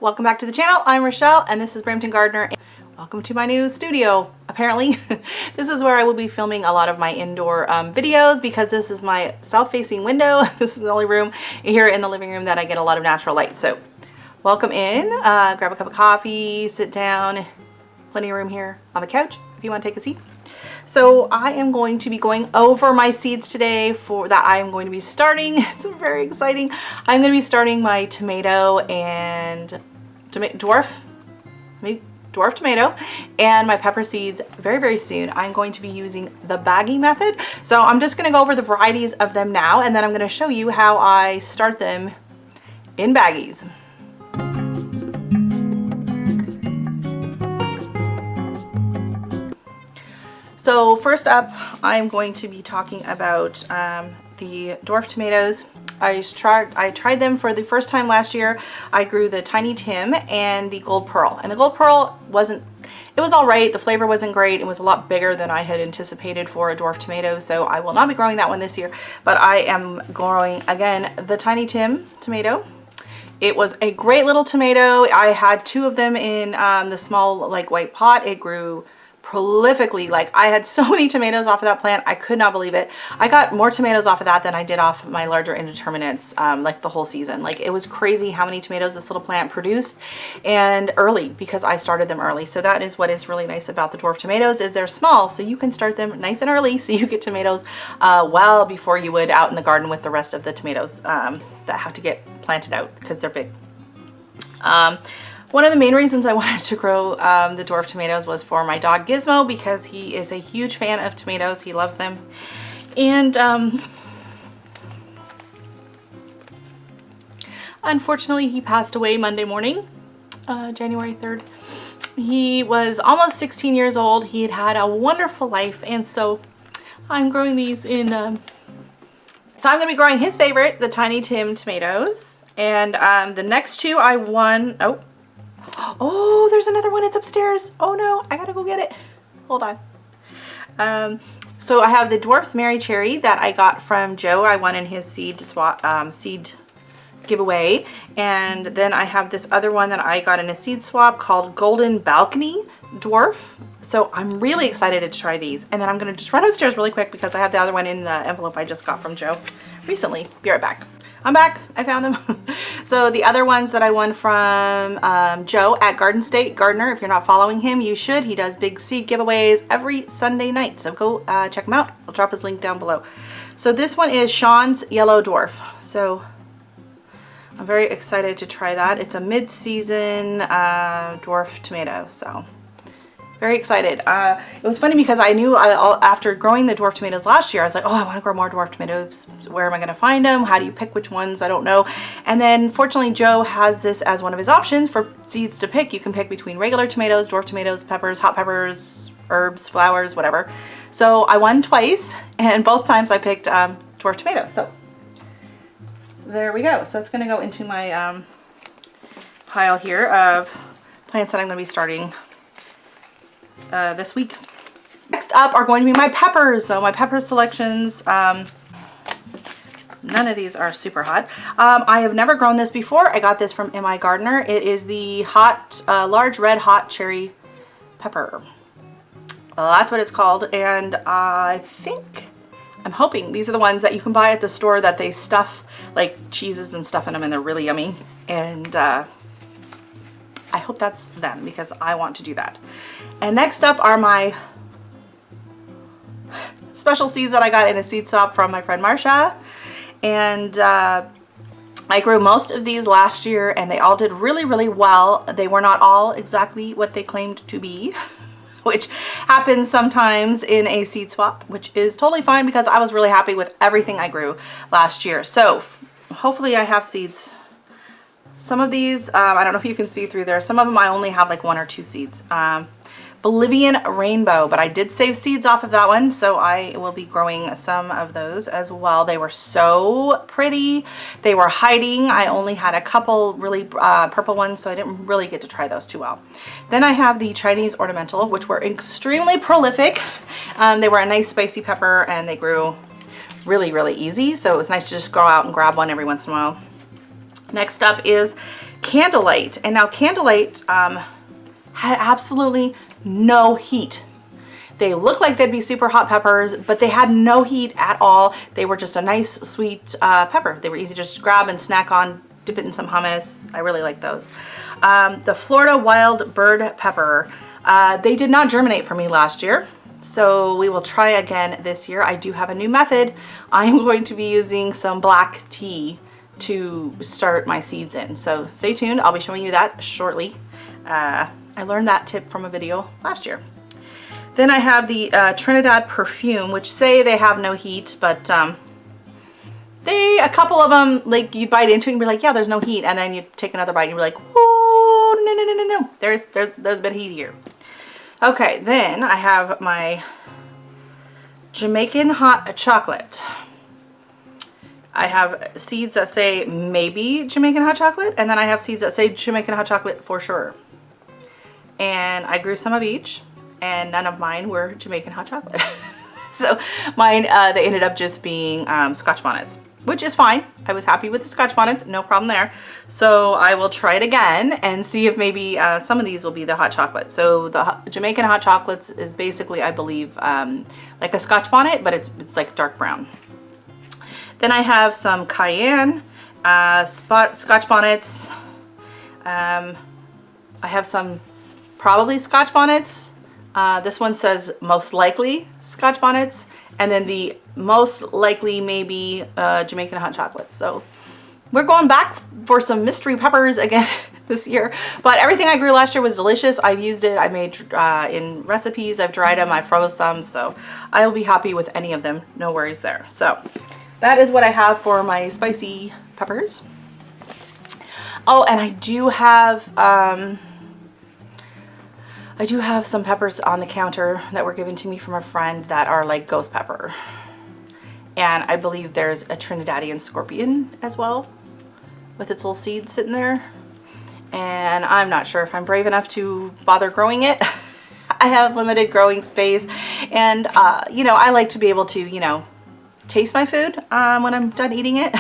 Welcome back to the channel. I'm Rochelle and this is Brampton Gardener. Welcome to my new studio. Apparently, this is where I will be filming a lot of my indoor videos because this is my south-facing window. This is the only room here in the living room that I get a lot of natural light. So welcome in, grab a cup of coffee, sit down, plenty of room here on the couch if you want to take a seat. So I am going to be going over my seeds today that I'm going to be starting. It's very exciting. I'm going to be starting my tomato and dwarf tomato and my pepper seeds very soon. I'm going to be using the bagging method. So I'm just going to go over the varieties of them now, and then I'm going to show you how I start them in baggies. So first up, I'm going to be talking about the dwarf tomatoes. I tried them for the first time last year. I grew the Tiny Tim and the Gold Pearl. And the Gold Pearl it was all right. The flavor wasn't great. It was a lot bigger than I had anticipated for a dwarf tomato. So I will not be growing that one this year, but I am growing, again, the Tiny Tim tomato. It was a great little tomato. I had two of them in the small, like, white pot. It grew prolifically. Like, I had so many tomatoes off of that plant, I could not believe it. I got more tomatoes off of that than I did off my larger indeterminates, like the whole season. Like, it was crazy how many tomatoes this little plant produced, and early, because I started them early. So that is what is really nice about the dwarf tomatoes, is they're small, so you can start them nice and early, so you get tomatoes well before you would out in the garden with the rest of the tomatoes that have to get planted out because they're big. One of the main reasons I wanted to grow the dwarf tomatoes was for my dog Gizmo, because he is a huge fan of tomatoes. He loves them. And unfortunately, he passed away Monday morning, January 3rd. He was almost 16 years old. He had had a wonderful life, and so I'm growing these in... So I'm going to be growing his favorite, the Tiny Tim tomatoes. And the next two I won... Oh, there's another one. It's upstairs. Oh no, I gotta go get it. Hold on. So I have the Dwarf's Mary Cherry that I got from Joe. I won in his seed giveaway. And then I have this other one that I got in a seed swap called Golden Balcony Dwarf. So I'm really excited to try these. And then I'm gonna just run upstairs really quick because I have the other one in the envelope I just got from Joe recently. Be right back. I'm back. I found them. So the other ones that I won from Joe at Garden State Gardener, if you're not following him, you should. He does big seed giveaways every Sunday night. So go check him out. I'll drop his link down below. So this one is Sean's Yellow Dwarf. So I'm very excited to try that. It's a mid-season dwarf tomato. So very excited. It was funny because I knew after growing the dwarf tomatoes last year, I was like, oh, I want to grow more dwarf tomatoes. Where am I going to find them? How do you pick which ones? I don't know. And then fortunately, Joe has this as one of his options for seeds to pick. You can pick between regular tomatoes, dwarf tomatoes, peppers, hot peppers, herbs, flowers, whatever. So I won twice, and both times I picked dwarf tomatoes. So there we go. So it's going to go into my pile here of plants that I'm going to be starting this week. Next up are going to be my peppers. So my pepper selections, none of these are super hot. I have never grown this before. I got this from MI Gardener. It is the large red hot cherry pepper. Well, that's what it's called. And I'm hoping these are the ones that you can buy at the store that they stuff like cheeses and stuff in them, and they're really yummy. And I hope that's them because I want to do that. And next up are my special seeds that I got in a seed swap from my friend Marsha. And I grew most of these last year and they all did really well. They were not all exactly what they claimed to be, which happens sometimes in a seed swap, which is totally fine because I was really happy with everything I grew last year. So hopefully I have seeds. Some of these, I don't know if you can see through there. Some of them I only have like 1 or 2 seeds. Bolivian Rainbow, but I did save seeds off of that one, so I will be growing some of those as well. They were so pretty. They were hiding. I only had a couple really purple ones, so I didn't really get to try those too well. Then I have the Chinese Ornamental, which were extremely prolific. They were a nice spicy pepper, and they grew really easy, so it was nice to just go out and grab one every once in a while. Next up is Candlelight. And now Candlelight had absolutely no heat. They looked like they'd be super hot peppers, but they had no heat at all. They were just a nice sweet pepper. They were easy to just grab and snack on, dip it in some hummus. I really like those. The Florida Wild Bird Pepper. They did not germinate for me last year, so we will try again this year. I do have a new method. I'm going to be using some black tea to start my seeds in. So stay tuned. I'll be showing you that shortly. I learned that tip from a video last year. Then I have the Trinidad Perfume, which say they have no heat, but a couple of them, like you bite into it and be like, yeah, there's no heat. And then you take another bite and you're like, oh, no, no, no, no, no. There's a bit of heat here. Okay, then I have my Jamaican Hot Chocolate. I have seeds that say maybe Jamaican Hot Chocolate, and then I have seeds that say Jamaican Hot Chocolate for sure. And I grew some of each, and none of mine were Jamaican Hot Chocolate. So mine, they ended up just being Scotch Bonnets, which is fine. I was happy with the Scotch Bonnets, no problem there. So I will try it again and see if maybe some of these will be the hot chocolate. So the Jamaican Hot Chocolates is basically, I believe, like a Scotch Bonnet, but it's like dark brown. Then I have some Cayenne, Scotch Bonnets. I have some probably Scotch Bonnets. This one says most likely Scotch Bonnets, and then the most likely maybe Jamaican Hot Chocolate. So we're going back for some mystery peppers again this year. But everything I grew last year was delicious. I've used it. I made in recipes. I've dried them. I froze some. So I will be happy with any of them. No worries there. So that is what I have for my spicy peppers. Oh, and I do have some peppers on the counter that were given to me from a friend that are like ghost pepper. And I believe there's a Trinidadian scorpion as well with its little seeds sitting there. And I'm not sure if I'm brave enough to bother growing it. I have limited growing space, and you know, I like to be able to, you know, taste my food when I'm done eating it.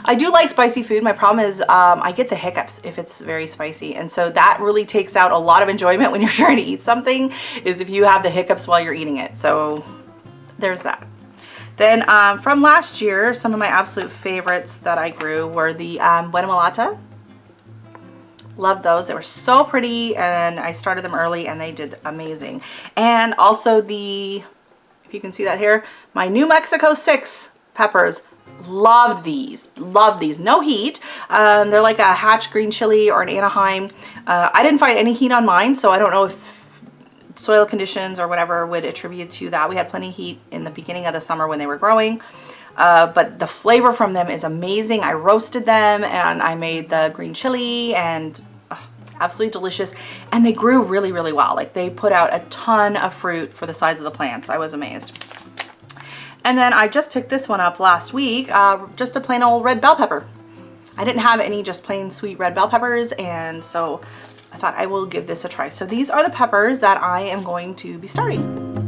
I do like spicy food. My problem is I get the hiccups if it's very spicy, and so that really takes out a lot of enjoyment when you're trying to eat something, is if you have the hiccups while you're eating it. So there's that. Then from last year, some of my absolute favorites that I grew were the Buena Mulata. Love those. They were so pretty, and I started them early and they did amazing. And also the, if you can see that here, my New Mexico 6 peppers. Loved these. Loved these. No heat. They're like a Hatch green chili or an Anaheim. I didn't find any heat on mine, so I don't know if soil conditions or whatever would attribute to that. We had plenty of heat in the beginning of the summer when they were growing. But the flavor from them is amazing. I roasted them and I made the green chili, and absolutely delicious. And they grew really, really well. Like, they put out a ton of fruit for the size of the plants. I was amazed. And then I just picked this one up last week, just a plain old red bell pepper. I didn't have any just plain sweet red bell peppers, and so I thought I will give this a try. So these are the peppers that I am going to be starting.